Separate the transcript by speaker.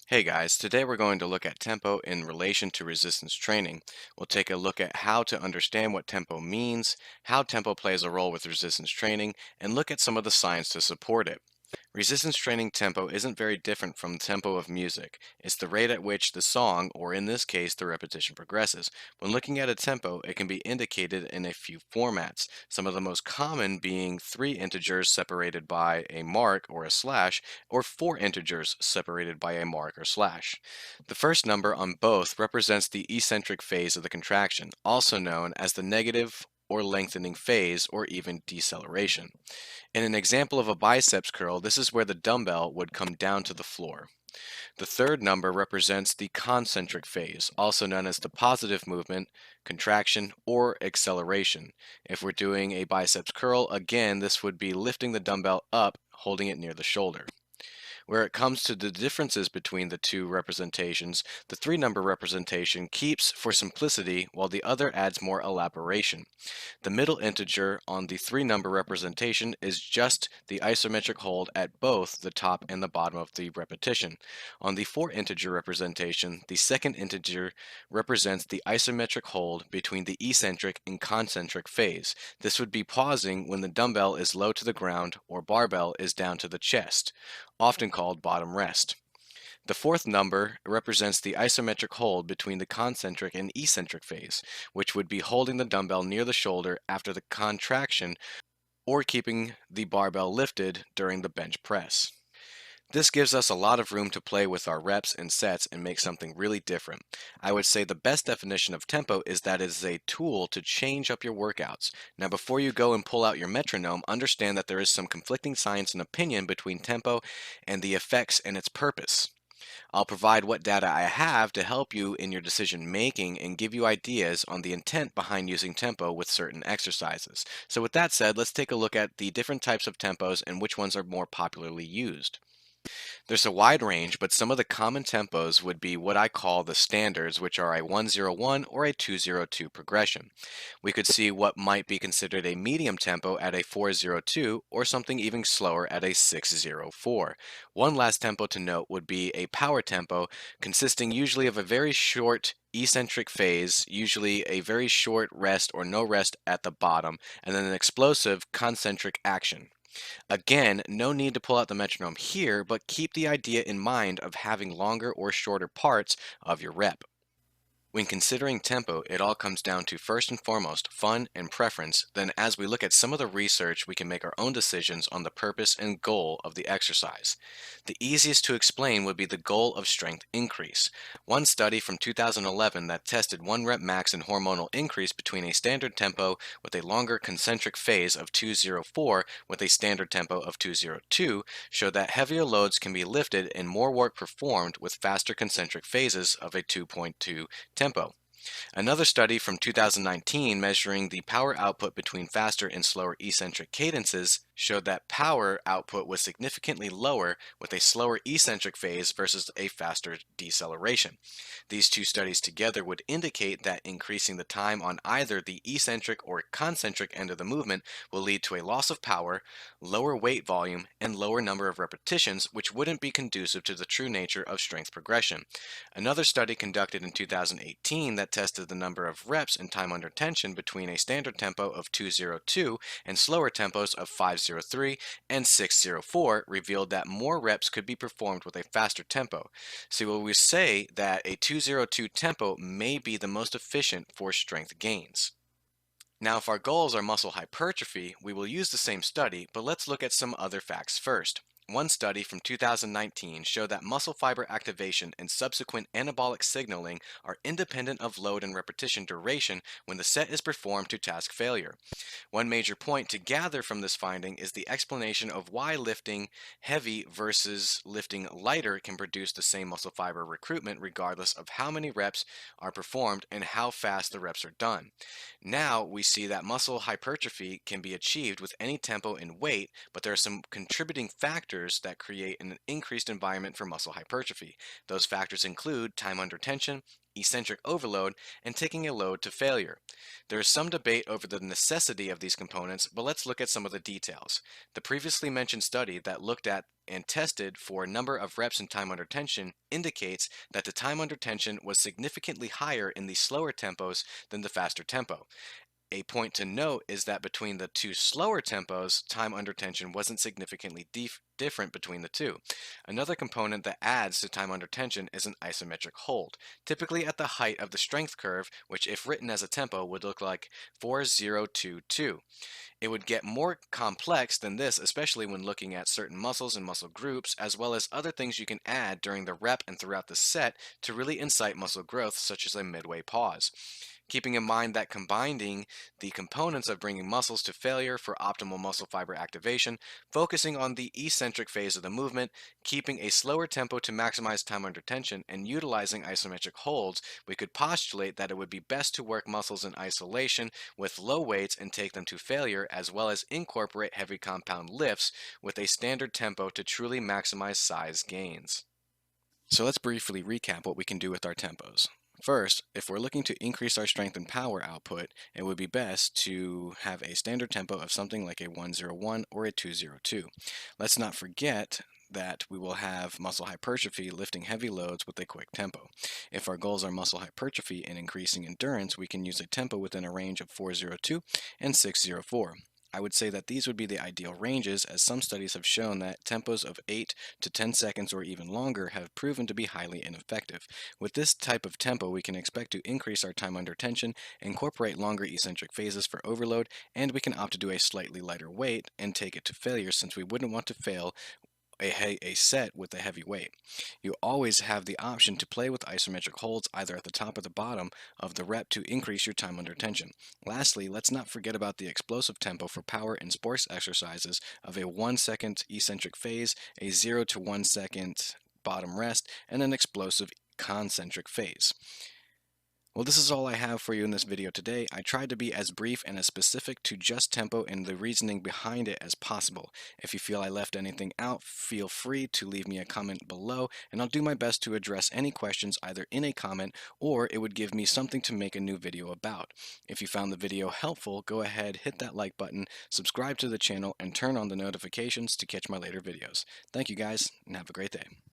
Speaker 1: Hey guys, today we're going to look at tempo in relation to resistance training. We'll take a look at how to understand what tempo means, how tempo plays a role with resistance training, and look at some of the science to support it. Resistance training tempo isn't very different from the tempo of music. It's the rate at which the song, or in this case, the repetition progresses. When looking at a tempo, it can be indicated in a few formats, some of the most common being three integers separated by a mark or a slash, or four integers separated by a mark or slash. The first number on both represents the eccentric phase of the contraction, also known as the negative or lengthening phase, or even deceleration. In an example of a biceps curl, this is where the dumbbell would come down to the floor. The third number represents the concentric phase, also known as the positive movement, contraction, or acceleration. If we're doing a biceps curl, again, this would be lifting the dumbbell up, holding it near the shoulder. Where it comes to the differences between the two representations, the three-number representation keeps for simplicity while the other adds more elaboration. The middle integer on the three-number representation is just the isometric hold at both the top and the bottom of the repetition. On the four-integer representation, the second integer represents the isometric hold between the eccentric and concentric phase. This would be pausing when the dumbbell is low to the ground or barbell is down to the chest, often called bottom rest. The fourth number represents the isometric hold between the concentric and eccentric phase, which would be holding the dumbbell near the shoulder after the contraction or keeping the barbell lifted during the bench press. This gives us a lot of room to play with our reps and sets and make something really different. I would say the best definition of tempo is that it is a tool to change up your workouts. Now, before you go and pull out your metronome, understand that there is some conflicting science and opinion between tempo and the effects and its purpose. I'll provide what data I have to help you in your decision making and give you ideas on the intent behind using tempo with certain exercises. So with that said, let's take a look at the different types of tempos and which ones are more popularly used. There's a wide range, but some of the common tempos would be what I call the standards, which are a 101 or a 202 progression. We could see what might be considered a medium tempo at a 402 or something even slower at a 604. One last tempo to note would be a power tempo, consisting usually of a very short eccentric phase, usually a very short rest or no rest at the bottom, and then an explosive concentric action. Again, no need to pull out the metronome here, but keep the idea in mind of having longer or shorter parts of your rep. When considering tempo, it all comes down to first and foremost fun and preference. Then as we look at some of the research, we can make our own decisions on the purpose and goal of the exercise. The easiest to explain would be the goal of strength increase. One study from 2011 that tested 1 rep max and hormonal increase between a standard tempo with a longer concentric phase of 204 with a standard tempo of 202 showed that heavier loads can be lifted and more work performed with faster concentric phases of a 2.2 tempo. Another study from 2019 measuring the power output between faster and slower eccentric cadences showed that power output was significantly lower with a slower eccentric phase versus a faster deceleration. These two studies together would indicate that increasing the time on either the eccentric or concentric end of the movement will lead to a loss of power, lower weight volume, and lower number of repetitions, which wouldn't be conducive to the true nature of strength progression. Another study conducted in 2018 that tested the number of reps and time under tension between a standard tempo of 202 and slower tempos of 503 and 604 revealed that more reps could be performed with a faster tempo. So we say that a 202 tempo may be the most efficient for strength gains. Now, if our goals are muscle hypertrophy, we will use the same study, but let's look at some other facts first. One study from 2019 showed that muscle fiber activation and subsequent anabolic signaling are independent of load and repetition duration when the set is performed to task failure. One major point to gather from this finding is the explanation of why lifting heavy versus lifting lighter can produce the same muscle fiber recruitment regardless of how many reps are performed and how fast the reps are done. Now we see that muscle hypertrophy can be achieved with any tempo and weight, but there are some contributing factors that create an increased environment for muscle hypertrophy. Those factors include time under tension, eccentric overload, and taking a load to failure. There is some debate over the necessity of these components, but let's look at some of the details. The previously mentioned study that looked at and tested for a number of reps and time under tension indicates that the time under tension was significantly higher in the slower tempos than the faster tempo. A point to note is that between the two slower tempos, time under tension wasn't significantly different between the two. Another component that adds to time under tension is an isometric hold, typically at the height of the strength curve, which if written as a tempo would look like 4022. It would get more complex than this, especially when looking at certain muscles and muscle groups, as well as other things you can add during the rep and throughout the set to really incite muscle growth, such as a midway pause. Keeping in mind that combining the components of bringing muscles to failure for optimal muscle fiber activation, focusing on the eccentric phase of the movement, keeping a slower tempo to maximize time under tension, and utilizing isometric holds, we could postulate that it would be best to work muscles in isolation with low weights and take them to failure, as well as incorporate heavy compound lifts with a standard tempo to truly maximize size gains. So let's briefly recap what we can do with our tempos. First, if we're looking to increase our strength and power output, it would be best to have a standard tempo of something like a 101 or a 202. Let's not forget that we will have muscle hypertrophy lifting heavy loads with a quick tempo. If our goals are muscle hypertrophy and increasing endurance, we can use a tempo within a range of 402 and 604. I would say that these would be the ideal ranges, as some studies have shown that tempos of 8 to 10 seconds or even longer have proven to be highly ineffective. With this type of tempo, we can expect to increase our time under tension, incorporate longer eccentric phases for overload, and we can opt to do a slightly lighter weight and take it to failure, since we wouldn't want to fail a set with a heavy weight. You always have the option to play with isometric holds either at the top or the bottom of the rep to increase your time under tension. Lastly, let's not forget about the explosive tempo for power and sports exercises of a 1 second eccentric phase, a 0 to 1 second bottom rest, and an explosive concentric phase. Well, this is all I have for you in this video today. I tried to be as brief and as specific to just tempo and the reasoning behind it as possible. If you feel I left anything out, feel free to leave me a comment below, and I'll do my best to address any questions either in a comment or it would give me something to make a new video about. If you found the video helpful, go ahead, hit that like button, subscribe to the channel, and turn on the notifications to catch my later videos. Thank you guys, and have a great day.